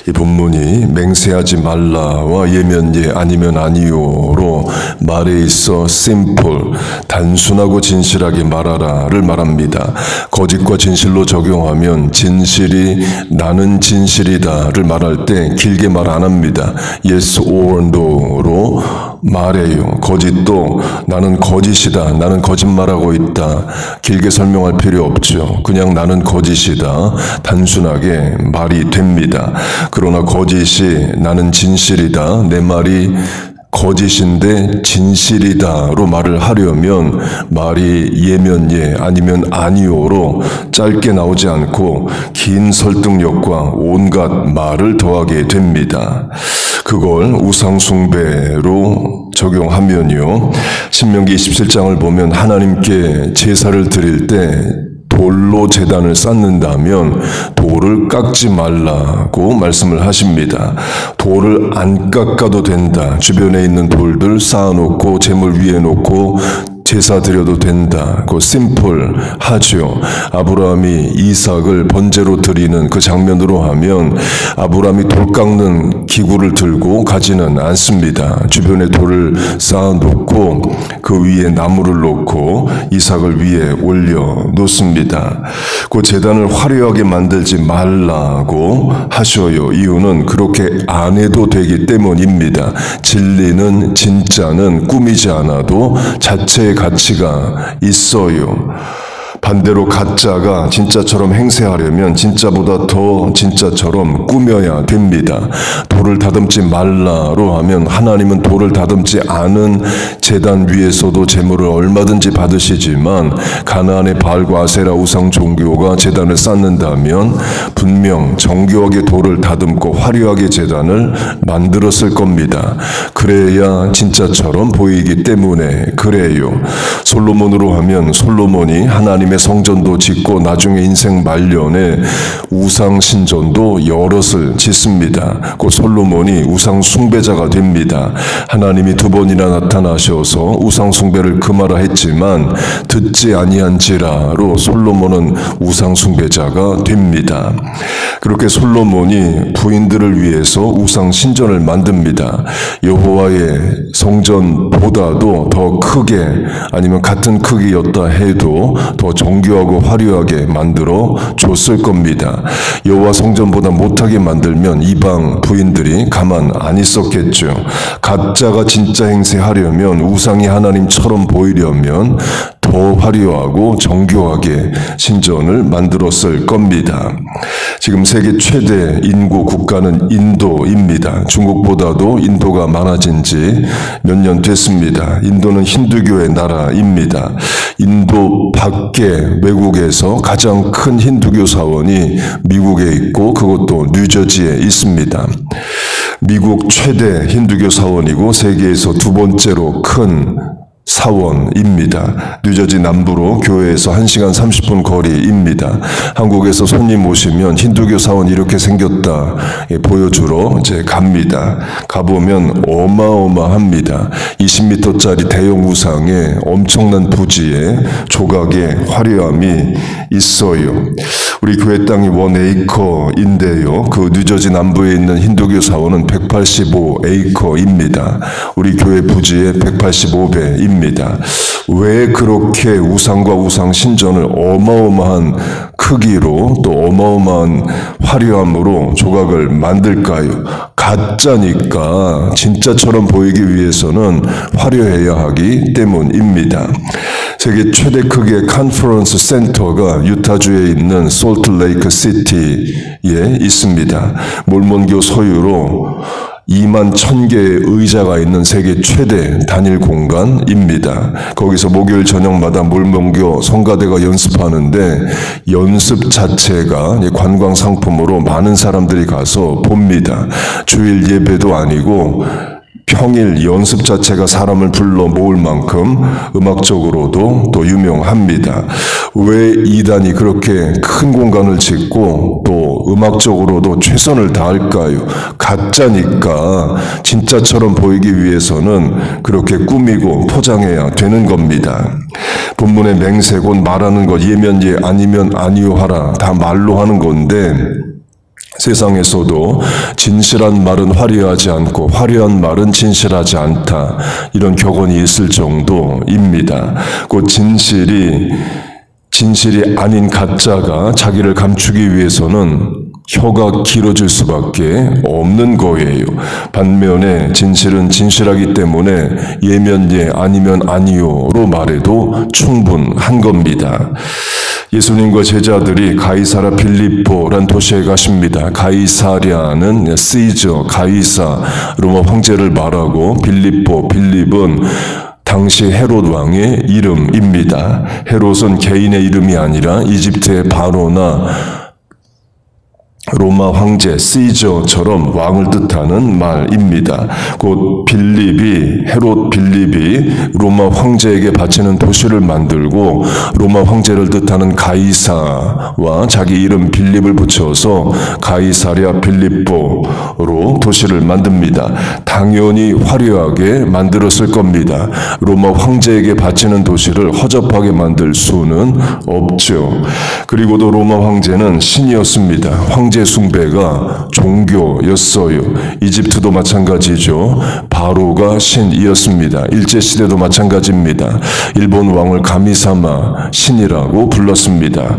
이 본문이 맹세하지 말라와 예면 예 아니면 아니요로 말에 있어 simple, 단순하고 진실하게 말하라를 말합니다. 거짓과 진실로 적용하면 진실이 나는 진실이다를 말할 때 길게 말 안 합니다. yes or no로 말해요. 거짓도 나는 거짓이다, 나는 거짓말하고 있다, 길게 설명할 필요 없죠. 그냥 나는 거짓이다, 단순하게 말이 됩니다. 그러나 거짓이 나는 진실이다, 내 말이 거짓인데 진실이다로 말을 하려면 말이 예면 예 아니면 아니요로 짧게 나오지 않고 긴 설득력과 온갖 말을 더하게 됩니다. 그걸 우상숭배로 적용하면요, 신명기 27장을 보면 하나님께 제사를 드릴 때 돌로 제단을 쌓는다면 돌을 깎지 말라고 말씀을 하십니다. 돌을 안 깎아도 된다. 주변에 있는 돌들 쌓아놓고 제물 위에 놓고 제사 드려도 된다. 그 심플하죠. 아브라함이 이삭을 번제로 드리는 그 장면으로 하면 아브라함이 돌 깎는 기구를 들고 가지는 않습니다. 주변에 돌을 쌓아놓고 그 위에 나무를 놓고 이삭을 위에 올려 놓습니다. 그 제단을 화려하게 만들지 말라고 하셔요. 이유는 그렇게 안 해도 되기 때문입니다. 진리는 진짜는 꾸미지 않아도 자체의 가치가 있어요. 반대로 가짜가 진짜처럼 행세하려면 진짜보다 더 진짜처럼 꾸며야 됩니다. 돌을 다듬지 말라로 하면 하나님은 돌을 다듬지 않은 제단 위에서도 제물을 얼마든지 받으시지만 가나안의 바알과 아세라 우상 종교가 제단을 쌓는다면 분명 정교하게 돌을 다듬고 화려하게 제단을 만들었을 겁니다. 그래야 진짜처럼 보이기 때문에 그래요. 솔로몬으로 하면 솔로몬이 하나님의 성전도 짓고 나중에 인생 말년에 우상 신전도 여럿을 짓습니다. 그 솔로몬이 우상 숭배자가 됩니다. 하나님이 2번이나 나타나셔서 우상 숭배를 금하라 했지만 듣지 아니한지라로 솔로몬은 우상 숭배자가 됩니다. 그렇게 솔로몬이 부인들을 위해서 우상 신전을 만듭니다. 여호와의 성전보다도 더 크게 아니면 같은 크기였다 해도 더 정교하고 화려하게 만들어 줬을 겁니다. 여호와 성전보다 못하게 만들면 이방 부인들이 가만 안 있었겠죠. 가짜가 진짜 행세하려면 우상이 하나님처럼 보이려면 더 화려하고 정교하게 신전을 만들었을 겁니다. 지금 세계 최대 인구 국가는 인도입니다. 중국보다도 인도가 많아진 지 몇 년 됐습니다. 인도는 힌두교의 나라입니다. 인도 밖에 외국에서 가장 큰 힌두교 사원이 미국에 있고 그것도 뉴저지에 있습니다. 미국 최대 힌두교 사원이고 세계에서 2번째로 큰 사원입니다. 뉴저지 남부로 교회에서 1시간 30분 거리입니다. 한국에서 손님 오시면 힌두교 사원 이렇게 생겼다 보여주러 이제 갑니다. 가보면 어마어마합니다. 20m짜리 대형 우상에 엄청난 부지에 조각의 화려함이 있어요. 우리 교회 땅이 1에이커인데요. 그 뉴저지 남부에 있는 힌두교 사원은 185에이커입니다. 우리 교회 부지의 185배입니다. 왜 그렇게 우상과 우상 신전을 어마어마한 크기로 또 어마어마한 화려함으로 조각을 만들까요? 가짜니까 진짜처럼 보이기 위해서는 화려해야 하기 때문입니다. 세계 최대 크기의 컨퍼런스 센터가 유타주에 있는 솔트레이크 시티에 있습니다. 몰몬교 소유로 2만 1,000개의 의자가 있는 세계 최대 단일 공간입니다. 거기서 목요일 저녁마다 몰몬교 성가대가 연습하는데 연습 자체가 관광 상품으로 많은 사람들이 가서 봅니다. 주일 예배도 아니고 평일 연습 자체가 사람을 불러 모을 만큼 음악적으로도 또 유명합니다. 왜 이단이 그렇게 큰 공간을 짓고 또 음악적으로도 최선을 다할까요? 가짜니까 진짜처럼 보이기 위해서는 그렇게 꾸미고 포장해야 되는 겁니다. 본문의 맹세 곧 말하는 것 예면 예 아니면 아니요 하라 다 말로 하는 건데 세상에서도 진실한 말은 화려하지 않고 화려한 말은 진실하지 않다. 이런 격언이 있을 정도입니다. 곧 진실이 아닌 가짜가 자기를 감추기 위해서는 혀가 길어질 수밖에 없는 거예요. 반면에 진실은 진실하기 때문에 예면 예 아니면 아니요로 말해도 충분한 겁니다. 예수님과 제자들이 가이사라 빌립보란 도시에 가십니다. 가이사랴는 시저, 가이사, 로마 황제를 말하고 빌립은 당시 헤롯 왕의 이름입니다. 헤롯은 개인의 이름이 아니라 이집트의 바로나 로마 황제 시저처럼 왕을 뜻하는 말입니다. 곧 헤롯 빌립이 로마 황제에게 바치는 도시를 만들고 로마 황제를 뜻하는 가이사와 자기 이름 빌립을 붙여서 가이사랴 빌립보로 도시를 만듭니다. 당연히 화려하게 만들었을 겁니다. 로마 황제에게 바치는 도시를 허접하게 만들 수는 없죠. 그리고도 로마 황제는 신이었습니다. 황제 숭배가 종교였어요. 이집트도 마찬가지죠. 바로가 신이었습니다. 일제시대도 마찬가지입니다. 일본 왕을 가미사마 신이라고 불렀습니다.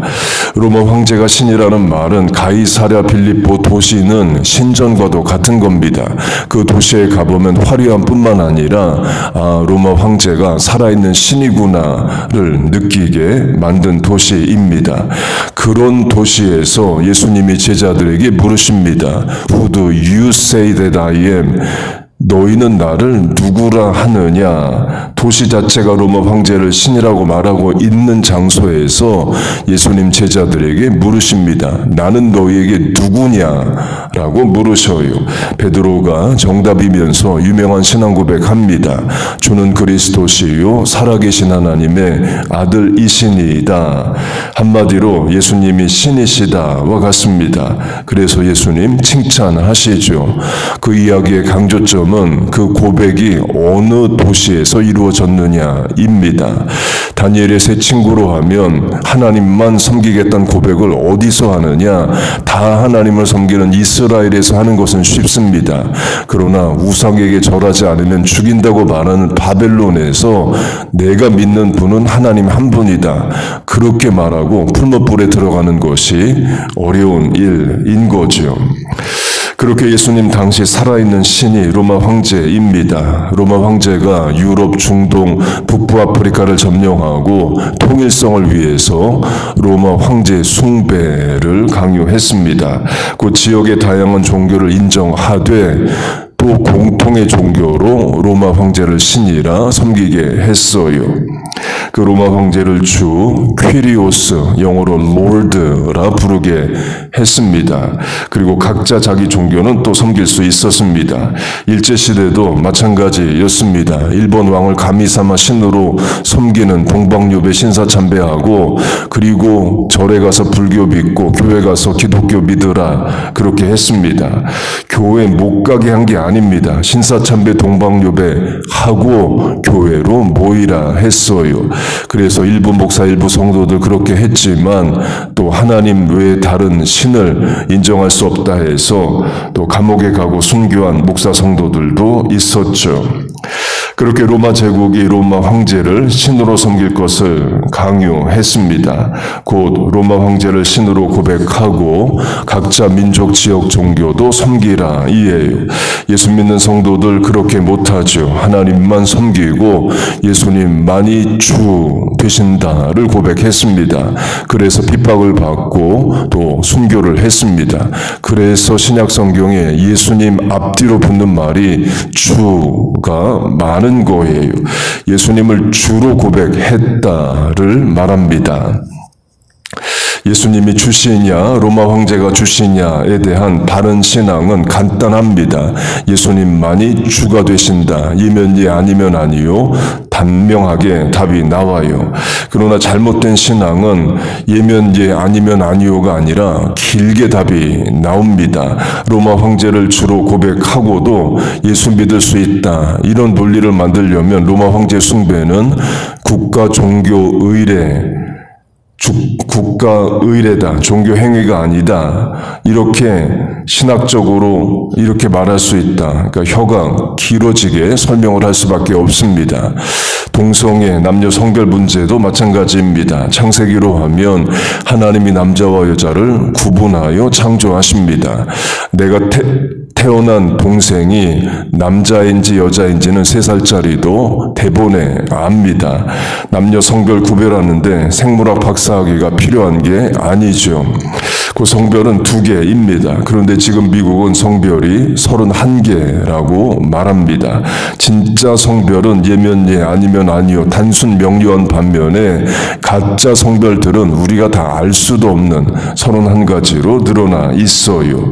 로마 황제가 신이라는 말은 가이사랴 빌립보 도시는 신전과도 같은 겁니다. 그 도시에 가보면 화려함 뿐만 아니라 로마 황제가 살아있는 신이구나를 느끼게 만든 도시입니다. 그런 도시에서 예수님이 제자들에게 물으십니다. Who do you say that I am? 너희는 나를 누구라 하느냐? 도시 자체가 로마 황제를 신이라고 말하고 있는 장소에서 예수님 제자들에게 물으십니다. 나는 너희에게 누구냐라고 물으셔요. 베드로가 정답이면서 유명한 신앙 고백합니다. 주는 그리스도시요 살아계신 하나님의 아들이시니이다. 한마디로 예수님이 신이시다와 같습니다. 그래서 예수님 칭찬하시죠. 그 이야기의 강조점은 그 고백이 어느 도시에서 이루어졌느냐입니다. 다니엘의 세 친구로 하면 하나님만 섬기겠다는 고백을 어디서 하느냐? 다 하나님을 섬기는 이스라엘에서 하는 것은 쉽습니다. 그러나 우상에게 절하지 않으면 죽인다고 말하는 바벨론에서 내가 믿는 분은 하나님 한 분이다. 그렇게 말하고 풀무불에 들어가는 것이 어려운 일인 거죠. 그렇게 예수님 당시 살아있는 신이 로마 황제입니다. 로마 황제가 유럽, 중동, 북부 아프리카를 점령하고 통일성을 위해서 로마 황제 숭배를 강요했습니다. 그 지역의 다양한 종교를 인정하되 또 공통의 종교로 로마 황제를 신이라 섬기게 했어요. 그 로마 황제를 주 퀴리오스, 영어로 롤드라 부르게 했습니다. 그리고 각자 자기 종교는 또 섬길 수 있었습니다. 일제시대도 마찬가지였습니다. 일본 왕을 가미사마 신으로 섬기는 동방요배 신사참배하고 하고 절에 가서 불교 믿고 교회 가서 기독교 믿으라 그렇게 했습니다. 교회 못 가게 한 게 아닙니다. 신사참배 동방요배 하고 교회로 모이라 했어요. 그래서 일부 목사 일부 성도들 그렇게 했지만 또 하나님 외에 다른 신을 인정할 수 없다 해서 또 감옥에 가고 순교한 목사 성도들도 있었죠. 그렇게 로마 제국이 로마 황제를 신으로 섬길 것을 강요했습니다. 곧 로마 황제를 신으로 고백하고 각자 민족 지역 종교도 섬기라 이에요. 예수 믿는 성도들 그렇게 못하죠. 하나님만 섬기고 예수님만이 주 되신다를 고백했습니다. 그래서 핍박을 받고 또 순교를 했습니다. 그래서 신약 성경에 예수님 앞뒤로 붙는 말이 주가 많은 거예요. 예수님을 주로 고백했다를 말합니다. 예수님이 주시냐 로마 황제가 주시냐에 대한 바른 신앙은 간단합니다. 예수님만이 주가 되신다. 이면 예 아니면 아니요. 단명하게 답이 나와요. 그러나 잘못된 신앙은 예면 예 아니면 아니요가 아니라 길게 답이 나옵니다. 로마 황제를 주로 고백하고도 예수 믿을 수 있다. 이런 논리를 만들려면 로마 황제 숭배는 국가 종교 의례 국가 의례다, 종교 행위가 아니다. 이렇게 신학적으로 이렇게 말할 수 있다. 그러니까 혀가 길어지게 설명을 할 수밖에 없습니다. 동성애, 남녀 성별 문제도 마찬가지입니다. 창세기로 하면 하나님이 남자와 여자를 구분하여 창조하십니다. 내가 태어난 동생이 남자인지 여자인지는 3살짜리도 대본에 압니다. 남녀 성별 구별하는데 생물학 박사학위가 필요한 게 아니죠. 그 성별은 2개입니다. 그런데 지금 미국은 성별이 31개라고 말합니다. 진짜 성별은 예면 예, 아니면 아니요, 단순 명료한 반면에 가짜 성별들은 우리가 다 알 수도 없는 31가지로 늘어나 있어요.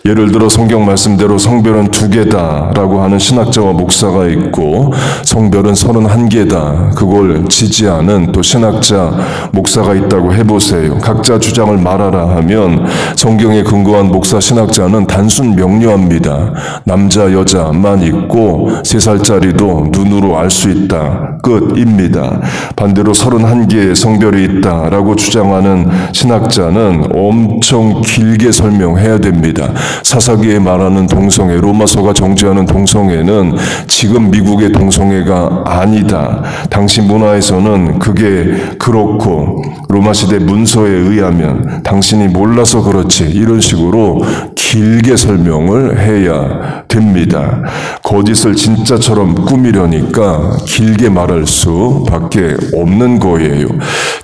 예를 들어 성경 말씀대로 성별은 2개다라고 하는 신학자와 목사가 있고 성별은 31개다. 그걸 지지하는 또 신학자, 목사가 있다고 해보세요. 각자 주장을 말하라 하면 성경에 근거한 목사, 신학자는 단순 명료합니다. 남자, 여자만 있고 3살짜리도 눈으로 알 수 있다. 끝입니다. 반대로 31개의 성별이 있다라고 주장하는 신학자는 엄청 길게 설명해야 됩니다. 사사기에 말하는 동성애, 로마서가 정죄하는 동성애는 지금 미국의 동성애가 아니다. 당시 문화에서는 그게 그렇고 로마시대 문서에 의하면 당신이 몰라서 그렇지, 이런 식으로 길게 설명을 해야 됩니다. 거짓을 진짜처럼 꾸미려니까 길게 말할 수밖에 없는 거예요.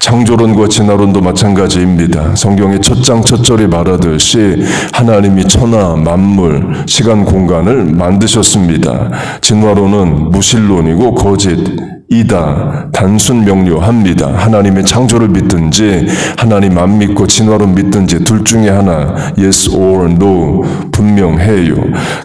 창조론과 진화론도 마찬가지입니다. 성경의 첫 장 첫 절이 말하듯이 하나님이 천하 만물, 시간, 공간을 만드셨습니다. 진화론은 무신론이고 거짓이다. 단순 명료합니다. 하나님의 창조를 믿든지 하나님 안 믿고 진화론 믿든지 둘 중에 하나, yes or no, 분명해요.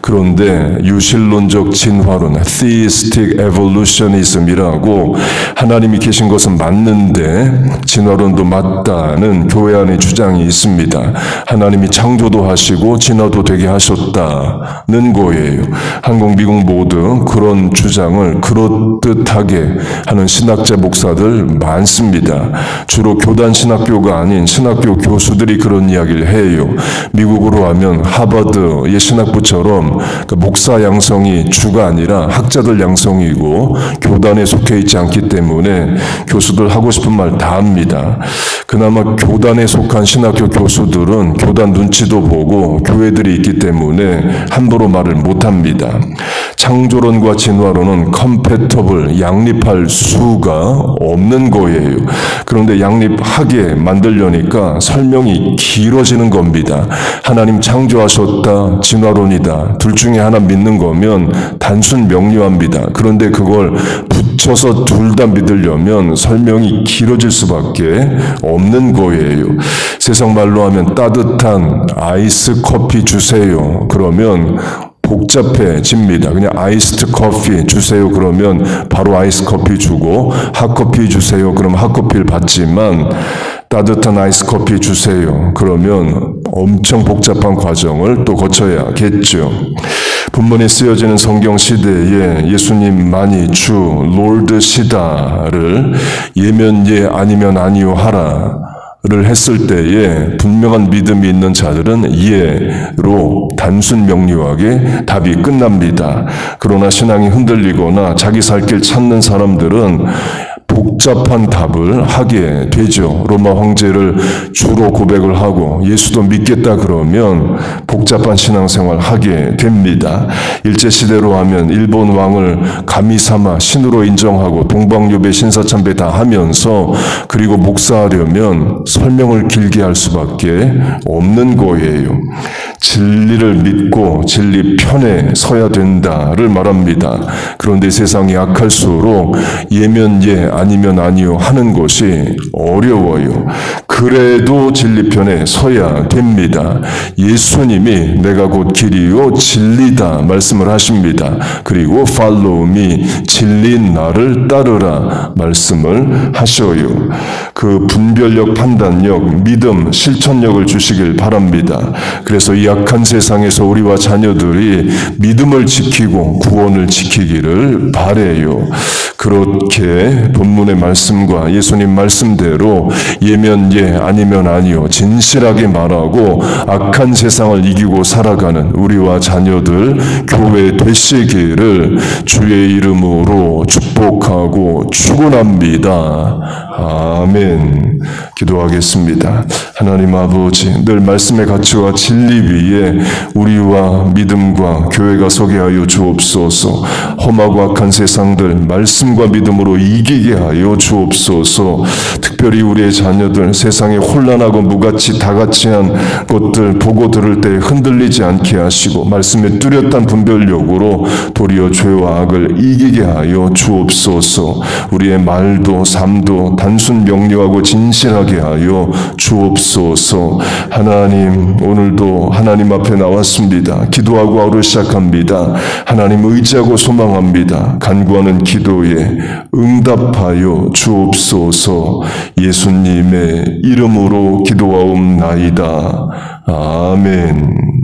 그런데 유신론적 진화론, theistic evolutionism이라고 하나님이 계신 것은 맞는데 진화론도 맞다는 교회 안에 주장이 있습니다. 하나님이 창조도 하시고 진화도 되게 하셨다는 거예요. 한국, 미국 모두 그런 주장을 그럴듯하게 하는 신학자, 목사들 많습니다. 주로 교단 신학교가 아닌 신학교 교수들이 그런 이야기를 해요. 미국으로 하면 하버드의 신학부처럼 목사 양성이 주가 아니라 학자들 양성이고 교단에 속해 있지 않기 때문에 교수들 하고 싶은 말 다 합니다. 그나마 교단에 속한 신학교 교수들은 교단 눈치도 보고 교회들이 있기 때문에 함부로 말을 못합니다. 창조론과 진화론은 compatible, 양립할 수가 없는 거예요. 그런데 양립하게 만들려니까 설명이 길어지는 겁니다. 하나님 창조하셨다, 진화론이다. 둘 중에 하나 믿는 거면 단순 명료합니다. 그런데 그걸 붙여서 둘 다 믿으려면 설명이 길어질 수밖에 없는 거예요. 세상 말로 하면 따뜻한 아이스 커피 주세요. 그러면 복잡해집니다. 그냥 아이스드 커피 주세요. 그러면 바로 아이스 커피 주고 핫커피 주세요. 그럼 핫커피를 받지만 따뜻한 아이스 커피 주세요. 그러면 엄청 복잡한 과정을 또 거쳐야겠죠. 본문에 쓰여지는 성경 시대에 예수님만이 주, 롤드 시다를 예면 예 아니면 아니요 하라 를 했을 때에 분명한 믿음이 있는 자들은 예로 단순 명료하게 답이 끝납니다. 그러나 신앙이 흔들리거나 자기 살 길 찾는 사람들은 복잡한 답을 하게 되죠. 로마 황제를 주로 고백을 하고 예수도 믿겠다 그러면 복잡한 신앙생활 하게 됩니다. 일제시대로 하면 일본 왕을 가미 삼아 신으로 인정하고 동방요배 신사참배 다 하면서 그리고 목사하려면 설명을 길게 할 수밖에 없는 거예요. 진리를 믿고 진리 편에 서야 된다를 말합니다. 그런데 세상이 약할수록 예면 예 아니면 아니요 하는 것이 어려워요. 그래도 진리 편에 서야 됩니다. 예수님이 내가 곧 길이요 진리다 말씀을 하십니다. 그리고 follow me, 진리인 나를 따르라 말씀을 하셔요. 그 분별력, 판단력, 믿음, 실천력을 주시길 바랍니다. 그래서 이 약한 세상에서 우리와 자녀들이 믿음을 지키고 구원을 지키기를 바래요. 그렇게 본문의 말씀과 예수님 말씀대로 예면 예 아니면 아니요 진실하게 말하고 악한 세상을 이기고 살아가는 우리와 자녀들 교회 되시기를 주의 이름으로 축복하고 축원합니다. 아멘. 기도하겠습니다. 하나님 아버지, 늘 말씀의 가치와 진리 위에 우리와 믿음과 교회가 서게 하여 주옵소서. 험하고 악한 세상들 말씀과 믿음으로 이기게 하여 주옵소서. 특별히 우리의 자녀들 세상에 혼란하고 무가치 다가치한 것들 보고 들을 때 흔들리지 않게 하시고 말씀의 뚜렷한 분별력으로 도리어 죄와 악을 이기게 하여 주옵소서. 우리의 말도 삶도 단순 명료하고 진실하게 하여 주옵소서. 하나님, 오늘도 하나님 앞에 나왔습니다. 기도하고 하루 시작합니다. 하나님 의지하고 소망합니다. 간구하는 기도에 응답하여 주옵소서. 예수님의 이름으로 기도하옵나이다. 아멘.